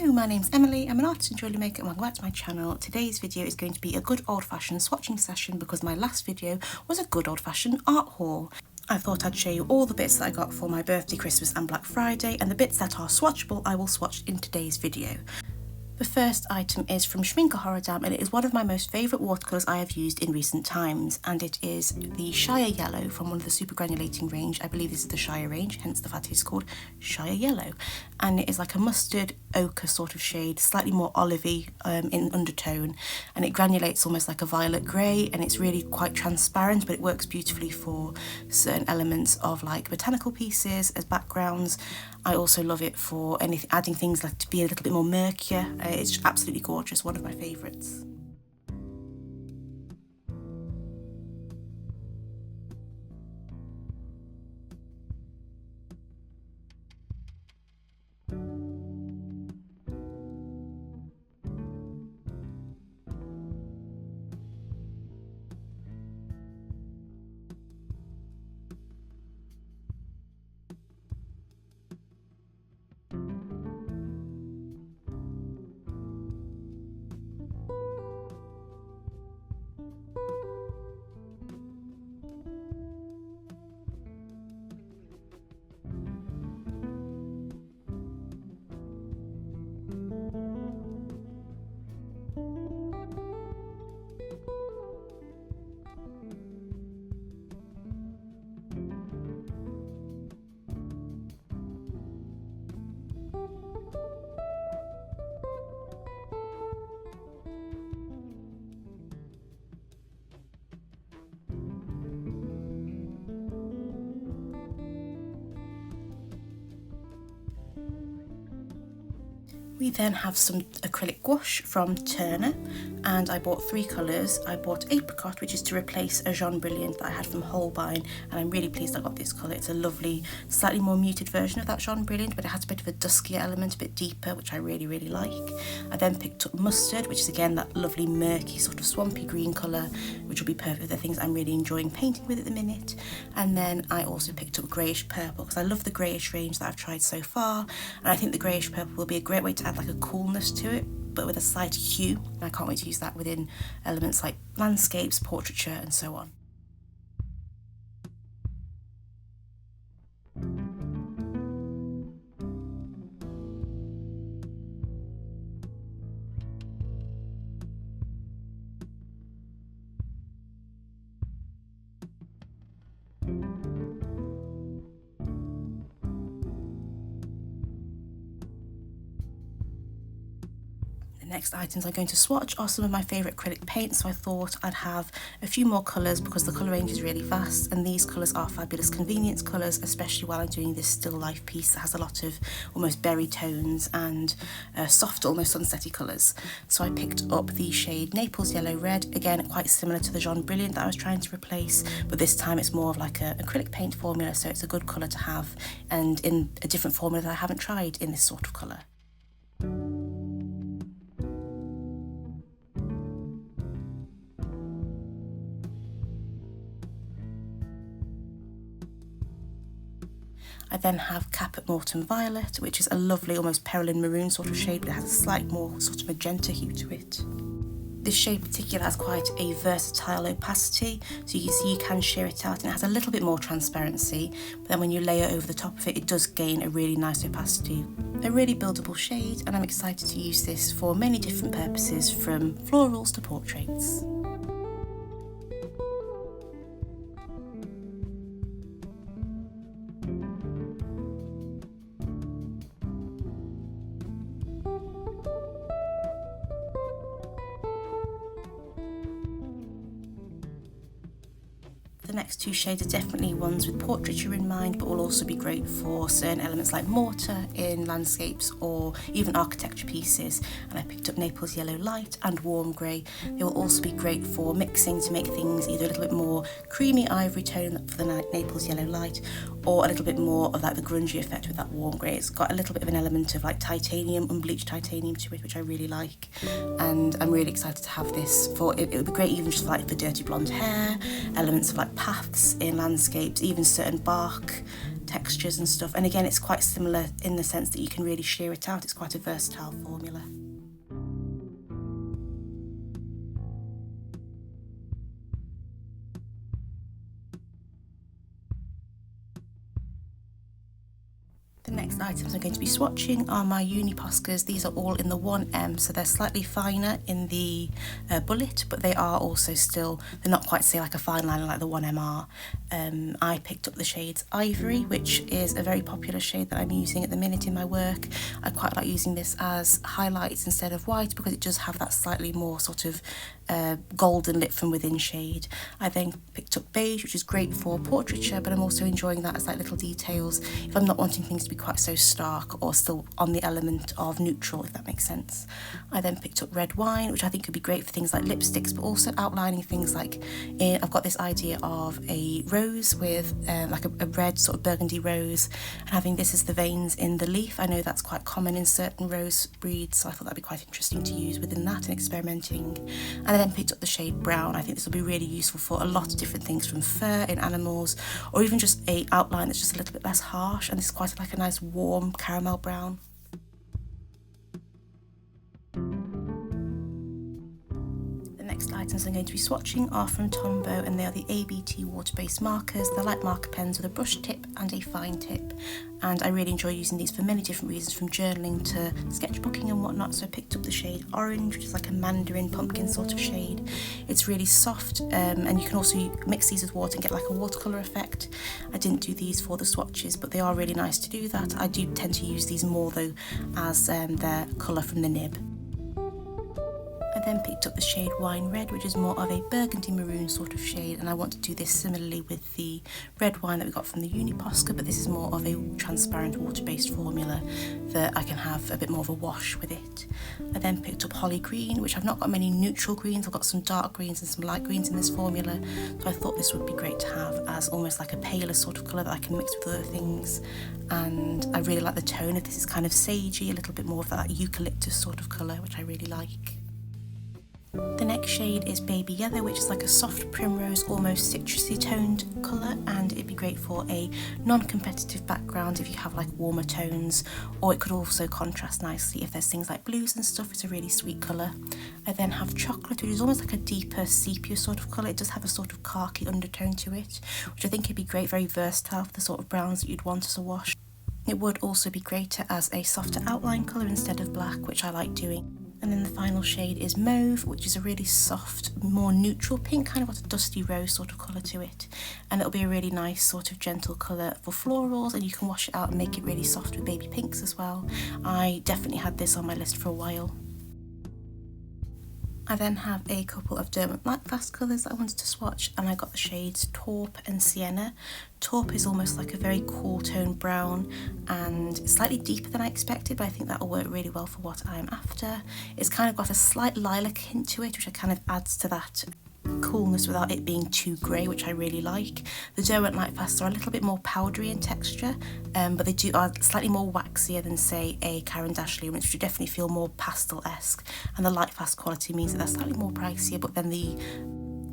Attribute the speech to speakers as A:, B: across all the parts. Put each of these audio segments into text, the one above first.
A: Hello, my name's Emily. I'm an artist and jewellery maker and welcome back to my channel. Today's video is going to be a good old-fashioned swatching session because my last video was a good old-fashioned art haul. I thought I'd show you all the bits that I got for my birthday, Christmas and Black Friday, and the bits that are swatchable I will swatch in today's video. The first item is from Schminke Horrordam, and it is one of my most favourite watercolours I have used in recent times, and it is the Shire Yellow from one of the super granulating range. I believe this is the Shire range, hence the fact it's called Shire Yellow, and it is like a mustard ochre sort of shade, slightly more olivey in undertone, and it granulates almost like a violet grey, and it's really quite transparent, but it works beautifully for certain elements of like botanical pieces as backgrounds. I also love it for adding things like to be a little bit more murkier. It's absolutely gorgeous, one of my favourites. We then have some acrylic gouache from Turner, and I bought 3 colours. I bought Apricot, which is to replace a Jaune Brilliant that I had from Holbein, and I'm really pleased I got this colour. It's a lovely, slightly more muted version of that Jaune Brilliant, but it has a bit of a duskier element, a bit deeper, which I really like. I then picked up Mustard, which is again that lovely murky sort of swampy green colour, which will be perfect for the things I'm really enjoying painting with at the minute. And then I also picked up Greyish Purple, because I love the greyish range that I've tried so far, and I think the Greyish Purple will be a great way to add like a coolness to it, but with a slight hue. And I can't wait to use that within elements like landscapes, portraiture and so on. Next items I'm going to swatch are some of my favourite acrylic paints, so I thought I'd have a few more colours because the colour range is really vast, and these colours are fabulous convenience colours, especially while I'm doing this still life piece that has a lot of almost berry tones and soft, almost sunsetty colours. So I picked up the shade Naples Yellow Red, again quite similar to the Jaune Brilliant that I was trying to replace, but this time it's more of like an acrylic paint formula, so it's a good colour to have, and in a different formula that I haven't tried in this sort of colour. I then have Caput Mortem Violet, which is a lovely, almost Perilyn Maroon sort of shade, but it has a slight more sort of magenta hue to it. This shade in particular has quite a versatile opacity, so you can see you can sheer it out, and it has a little bit more transparency, but then when you layer over the top of it, it does gain a really nice opacity. A really buildable shade, and I'm excited to use this for many different purposes, from florals to portraits. The next 2 shades are definitely ones with portraiture in mind, but will also be great for certain elements like mortar in landscapes or even architecture pieces. And I picked up Naples Yellow Light and Warm Grey. They will also be great for mixing to make things either a little bit more creamy ivory tone for the Naples Yellow Light, or a little bit more of like the grungy effect with that warm grey. It's got a little bit of an element of like titanium, unbleached titanium to it, which I really like, and I'm really excited to have this for it. It would be great even just like for dirty blonde hair, elements of like paths in landscapes, even certain bark textures and stuff. And again, it's quite similar in the sense that you can really sheer it out. It's quite a versatile formula. The next items I'm going to be swatching are my uni Poscas. These are all in the 1M, so they're slightly finer in the bullet, but they are also still, they're not quite, say, like a fine liner like the 1M are. I picked up the shades Ivory, which is a very popular shade that I'm using at the minute in my work. I quite like using this as highlights instead of white because it does have that slightly more sort of golden lit from within shade. I then picked up Beige, which is great for portraiture, but I'm also enjoying that as like little details if I'm not wanting things to be quite so stark or still on the element of neutral, if that makes sense. I then picked up Red Wine, which I think could be great for things like lipsticks, but also outlining things like, I've got this idea of a rose with like a red sort of burgundy rose, and having this as the veins in the leaf. I know that's quite common in certain rose breeds, so I thought that'd be quite interesting to use within that and experimenting. And I then picked up the shade Brown. I think this will be really useful for a lot of different things, from fur in animals, or even just a outline that's just a little bit less harsh, and this is quite like a nice warm caramel brown. The next items I'm going to be swatching are from Tombow, and they are the ABT water-based markers. They're like marker pens with a brush tip and a fine tip, and I really enjoy using these for many different reasons, from journaling to sketchbooking and whatnot. So I picked up the shade Orange, which is like a mandarin pumpkin sort of shade. It's really soft, and you can also mix these with water and get like a watercolour effect. I didn't do these for the swatches, but they are really nice to do that. I do tend to use these more though as their colour from the nib. I then picked up the shade Wine Red, which is more of a burgundy maroon sort of shade, and I want to do this similarly with the red wine that we got from the uni Posca, but this is more of a transparent water-based formula that I can have a bit more of a wash with it. I then picked up Holly Green, which I've not got many neutral greens. I've got some dark greens and some light greens in this formula, so I thought this would be great to have as almost like a paler sort of colour that I can mix with other things. And I really like the tone of this. It's kind of sagey, a little bit more of that eucalyptus sort of colour, which I really like. The next shade is Baby Yellow, which is like a soft primrose, almost citrusy toned colour, and it'd be great for a non-competitive background if you have like warmer tones, or it could also contrast nicely if there's things like blues and stuff. It's a really sweet colour. I then have Chocolate, which is almost like a deeper sepia sort of colour. It does have a sort of khaki undertone to it, which I think would be great, very versatile for the sort of browns that you'd want as a wash. It would also be greater as a softer outline colour instead of black, which I like doing. And then the final shade is Mauve, which is a really soft, more neutral pink, kind of got a dusty rose sort of colour to it. And it'll be a really nice sort of gentle colour for florals, and you can wash it out and make it really soft with baby pinks as well. I definitely had this on my list for a while. I then have a couple of Derwent Lightfast colours that I wanted to swatch, and I got the shades Taupe and Sienna. Taupe is almost like a very cool tone brown, and it's slightly deeper than I expected, but I think that'll work really well for what I'm after. It's kind of got a slight lilac hint to it, which kind of adds to that coolness without it being too grey, which I really like. The Derwent Lightfast are a little bit more powdery in texture, but they are slightly more waxier than, say, a Caran Luminance, which would definitely feel more pastel-esque, and the Lightfast quality means that they're slightly more pricier, but then the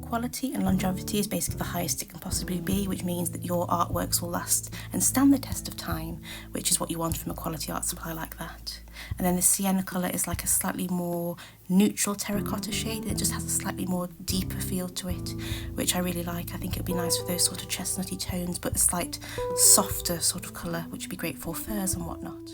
A: quality and longevity is basically the highest it can possibly be, which means that your artworks will last and stand the test of time, which is what you want from a quality art supply like that. And then the Sienna colour is like a slightly more neutral terracotta shade. It just has a slightly more deeper feel to it, which I really like. I think it'd be nice for those sort of chestnutty tones, but a slight softer sort of colour, which would be great for furs and whatnot.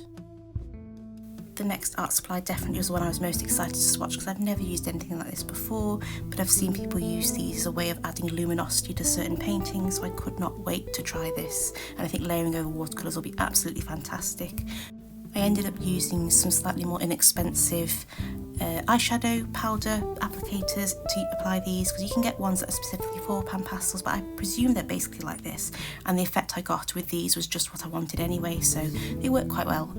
A: The next art supply definitely was the one I was most excited to swatch, because I've never used anything like this before, but I've seen people use these as a way of adding luminosity to certain paintings, so I could not wait to try this, and I think layering over watercolours will be absolutely fantastic. I ended up using some slightly more inexpensive eyeshadow powder applicators to apply these, because you can get ones that are specifically for pan pastels, but I presume they're basically like this, and the effect I got with these was just what I wanted anyway, so they work quite well.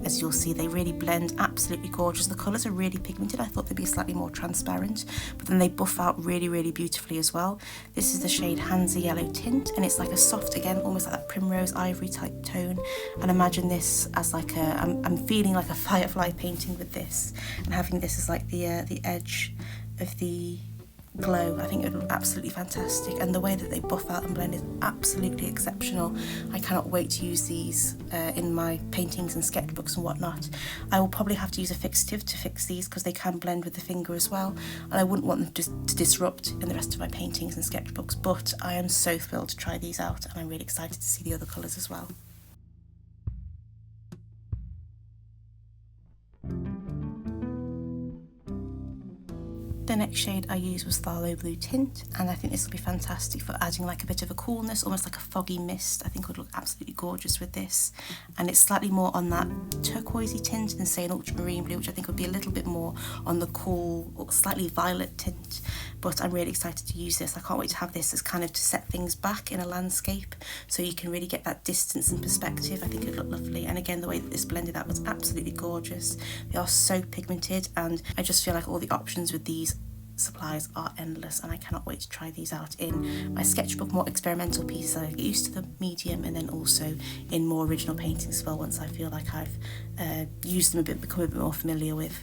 A: As you'll see, they really blend absolutely gorgeous. The colours are really pigmented. I thought they'd be slightly more transparent, but then they buff out really beautifully as well. This is the shade Hansa Yellow Tint, and it's like a soft, again, almost like that primrose ivory type tone, and imagine this as like a, I'm feeling like a firefly painting with this, and having this as like the edge of the glow. I think it would look absolutely fantastic, and the way that they buff out and blend is absolutely exceptional. I cannot wait to use these in my paintings and sketchbooks and whatnot. I will probably have to use a fixative to fix these because they can blend with the finger as well, and I wouldn't want them to disrupt in the rest of my paintings and sketchbooks, but I am so thrilled to try these out, and I'm really excited to see the other colours as well. The next shade I used was Phthalo Blue Tint, and I think this will be fantastic for adding like a bit of a coolness, almost like a foggy mist. I think it would look absolutely gorgeous with this, and it's slightly more on that turquoisey tint than say an ultramarine blue, which I think would be a little bit more on the cool or slightly violet tint, but I'm really excited to use this. I can't wait to have this as kind of to set things back in a landscape, so you can really get that distance and perspective. I think it would look lovely, and again, the way that this blended out was absolutely gorgeous. They are so pigmented, and I just feel like all the options with these supplies are endless, and I cannot wait to try these out in my sketchbook, more experimental pieces. I get used to the medium, and then also in more original paintings as well, once I feel like I've used them a bit, become a bit more familiar with.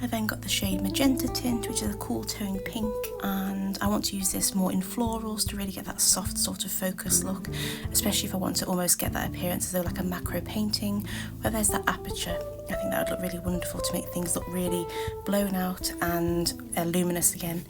A: I then got the shade Magenta Tint, which is a cool tone pink, and I want to use this more in florals to really get that soft sort of focus look, especially if I want to almost get that appearance as though like a macro painting where there's that aperture. I think that would look really wonderful to make things look really blown out and luminous again.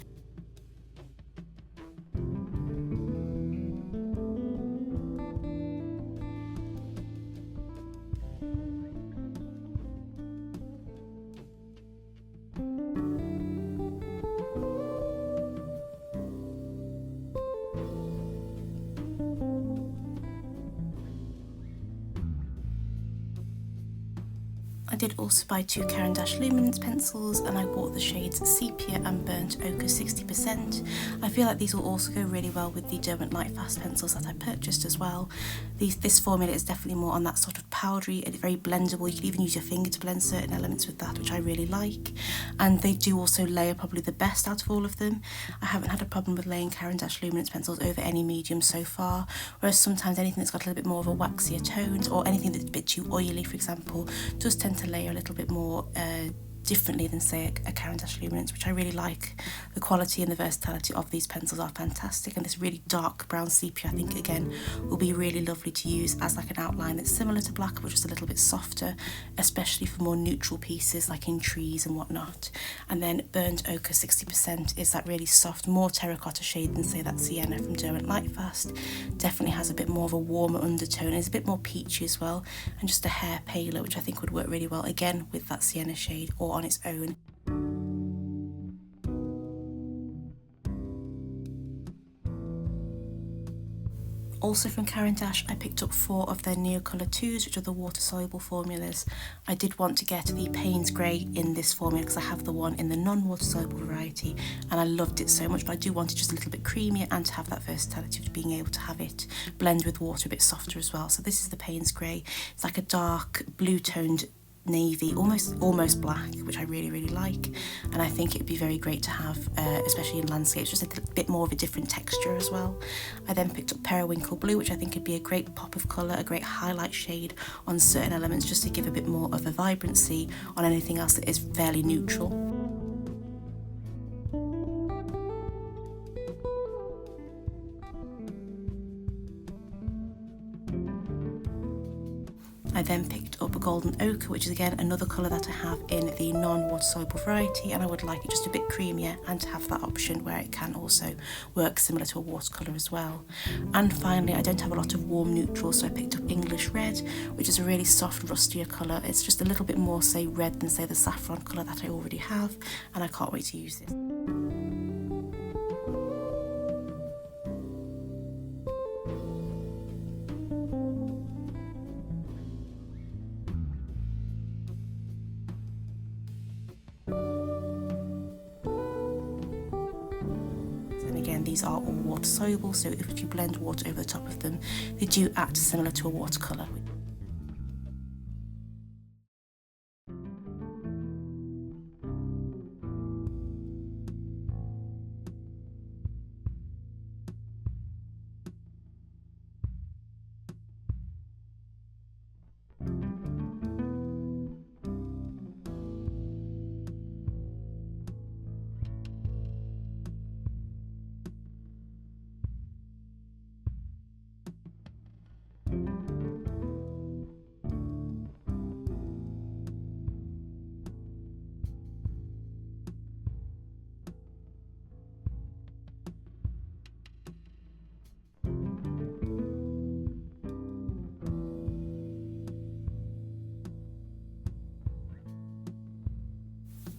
A: I did also buy 2 Caran Luminance pencils, and I bought the shades Sepia and Burnt Ochre 60%. I feel like these will also go really well with the Derwent Lightfast pencils that I purchased as well. This formula is definitely more on that sort of powdery and very blendable. You can even use your finger to blend certain elements with that, which I really like. And they do also layer probably the best out of all of them. I haven't had a problem with laying Caran Luminance pencils over any medium so far, whereas sometimes anything that's got a little bit more of a waxier tones, or anything that's a bit too oily, for example, does tend to layer a little bit more differently than say a Caran Luminance, which I really like. The quality and the versatility of these pencils are fantastic, and this really dark brown sepia I think again will be really lovely to use as like an outline that's similar to black but just a little bit softer, especially for more neutral pieces like in trees and whatnot. And then Burnt Ochre 60% is that really soft, more terracotta shade than say that Sienna from Derwent Lightfast. Definitely has a bit more of a warmer undertone, it's a bit more peachy as well, and just a hair paler, which I think would work really well again with that Sienna shade or on its own. Also from Caran, I picked up 4 of their Neocolor 2s, which are the water-soluble formulas. I did want to get the Payne's Grey in this formula because I have the one in the non-water-soluble variety, and I loved it so much, but I do want it just a little bit creamier and to have that versatility of being able to have it blend with water a bit softer as well. So this is the Payne's Grey. It's like a dark blue-toned navy, almost black, which I really like, and I think it would be very great to have, especially in landscapes, just a bit more of a different texture as well. I then picked up Periwinkle Blue, which I think could be a great pop of colour, a great highlight shade on certain elements, just to give a bit more of a vibrancy on anything else that is fairly neutral. I then picked up a golden ochre, which is again another colour that I have in the non-water soluble variety, and I would like it just a bit creamier and to have that option where it can also work similar to a watercolour as well. And finally, I don't have a lot of warm neutrals, so I picked up English red, which is a really soft rustier colour. It's just a little bit more say red than say the saffron colour that I already have, and I can't wait to use this. Again, these are all water soluble, so if you blend water over the top of them, they do act similar to a watercolour.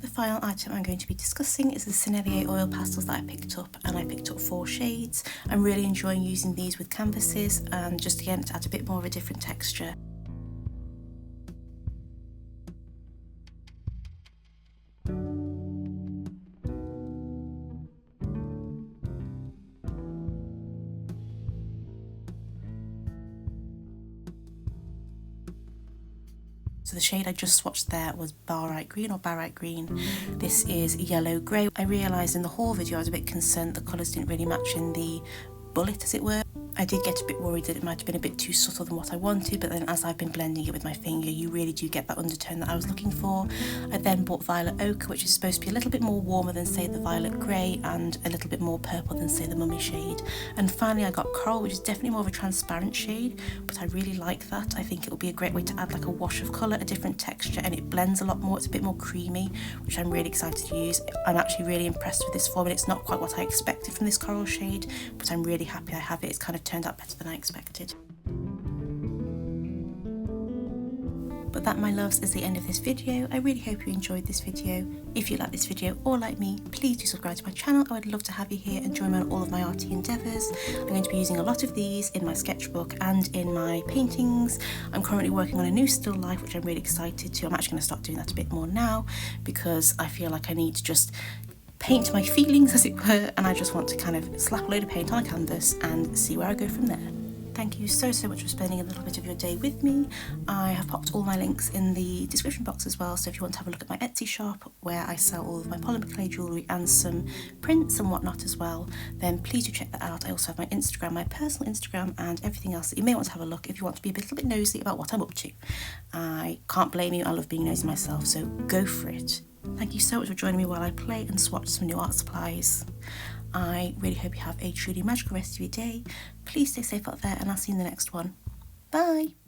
A: The final item I'm going to be discussing is the Sennelier oil pastels that I picked up, and I picked up 4 shades. I'm really enjoying using these with canvases and just again to add a bit more of a different texture. So the shade I just swatched there was Barite Green or Barite Green. This is yellow grey. I realised in the haul video I was a bit concerned the colours didn't really match in the bullet, as it were. I did get a bit worried that it might have been a bit too subtle than what I wanted, but then as I've been blending it with my finger, you really do get that undertone that I was looking for. I then bought Violet Ochre, which is supposed to be a little bit more warmer than say the Violet Grey and a little bit more purple than say the Mummy shade. And finally I got Coral, which is definitely more of a transparent shade, but I really like that. I think it will be a great way to add like a wash of colour, a different texture, and it blends a lot more. It's a bit more creamy, which I'm really excited to use. I'm actually really impressed with this form, and it's not quite what I expected from this Coral shade, but I'm really happy I have it. It's kind of turned out better than I expected. But that, my loves, is the end of this video. I really hope you enjoyed this video. If you like this video or like me, please do subscribe to my channel. I would love to have you here and join me on all of my arty endeavours. I'm going to be using a lot of these in my sketchbook and in my paintings. I'm currently working on a new still life, which I'm really excited to. I'm actually going to start doing that a bit more now because I feel like I need to just paint my feelings, as it were, and I just want to kind of slap a load of paint on a canvas and see where I go from there. Thank you so much for spending a little bit of your day with me. I have popped all my links in the description box as well, so if you want to have a look at my Etsy shop where I sell all of my polymer clay jewellery and some prints and whatnot as well, then please do check that out. I also have my Instagram, my personal Instagram, and everything else that you may want to have a look if you want to be a little bit nosy about what I'm up to. I can't blame you, I love being nosy myself, so go for it. Thank you so much for joining me while I play and swatch some new art supplies. I really hope you have a truly magical rest of your day. Please stay safe out there, and I'll see you in the next one. Bye!